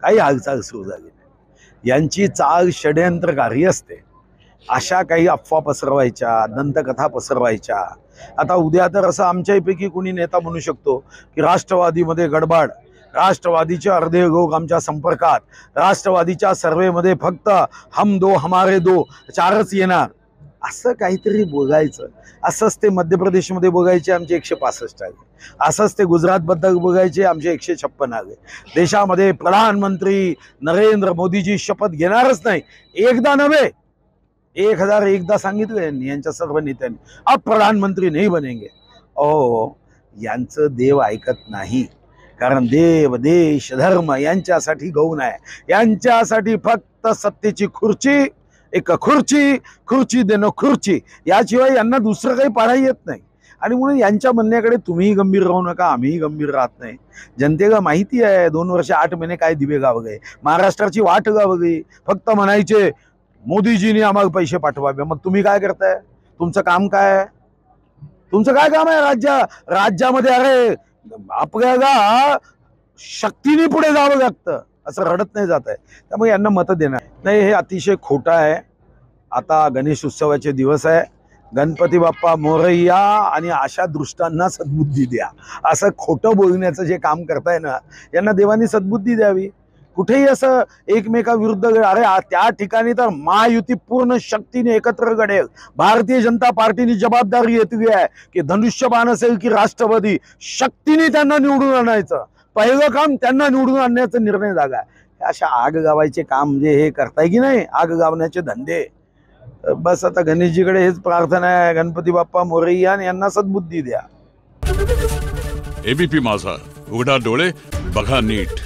काही हालचाल सुरू झाली नाही। यांची चाल षड्यंत्रकारी असते। अशा काही अफवा पसरवायच्या, दंतकथा पसरवायच्या। आता उद्या तर असं आमच्यापैकी कोणी नेता म्हणू शकतो की राष्ट्रवादीमध्ये गडबड, राष्ट्रवादीचे अर्धे लोक आमच्या संपर्कात, राष्ट्रवादीच्या सर्वेमध्ये फक्त हम दो हमारे दो चारच येणार, असं काहीतरी बघायचं। असंच ते मध्य प्रदेशमध्ये बघायचे आमचे 165 आले, असंच ते गुजरातबद्दल बघायचे आमचे 156 आले। देशामध्ये प्रधानमंत्री नरेंद्र मोदीजी शपथ घेणारच नाही, एकदा नव्हे 1001दा सांगितलं यांनी, यांच्या सर्व नेत्यांनी, अब प्रधानमंत्री नाही बनेंगे। ओ, यांचं देव ऐकत नाही, कारण देव देश धर्म यांच्यासाठी गौण आहे। यांच्यासाठी फक्त सत्तेची खुर्ची, एक खुर्ची, खुर्ची देणं खुर्ची, याशिवाय यांना दुसरं काही पाडा येत नाही। आणि म्हणून यांच्या म्हणण्याकडे तुम्हीही गंभीर राहू नका, आम्हीही गंभीर राहत नाही। जनतेला माहिती आहे 2 वर्ष 8 महिने काय दिवे गावले, महाराष्ट्राची वाट गावली। फक्त म्हणायचे मोदीजींनी आम्हाला पैसे पाठवावे, मग तुम्ही काय करताय? तुमचं काम काय आहे? तुमचं काय काम आहे राज्यामध्ये? अरे आपल्याला शक्तीने पुढे जावं लागतं, असं रडत नाही जात आहे। त्यामुळे यांना मतं देणार नाही, हे अतिशय खोटं आहे। आता गणेश उत्सवाचे दिवस आहे, गणपती बाप्पा मोरैया आणि अशा दृष्टांना सद्बुद्धी द्या। असं खोटं बोलण्याचं जे काम करताय ना, यांना देवानी सद्बुद्धी द्यावी। कुठेही असं एकमेकाविरुद्ध, अरे त्या ठिकाणी तर महायुती पूर्ण शक्तीने एकत्र घडेल। भारतीय जनता पार्टीने जबाबदारी घेतली आहे की धनुष्यबाण असेल की राष्ट्रवादी, शक्तीने त्यांना निवडून आणायचं। पहिलं काम त्यांना निवडून आणण्याचा निर्णय जागा आहे। अशा आग गावायचे काम जे हे करताय की नाही, आग गावण्याचे धंदे, बस आता गणेशजीकडे हेच प्रार्थना आहे, गणपती बाप्पा मोरैया यांना सद्बुद्धी द्या। एबीपी माझा, उघडा डोळे बघा नीट।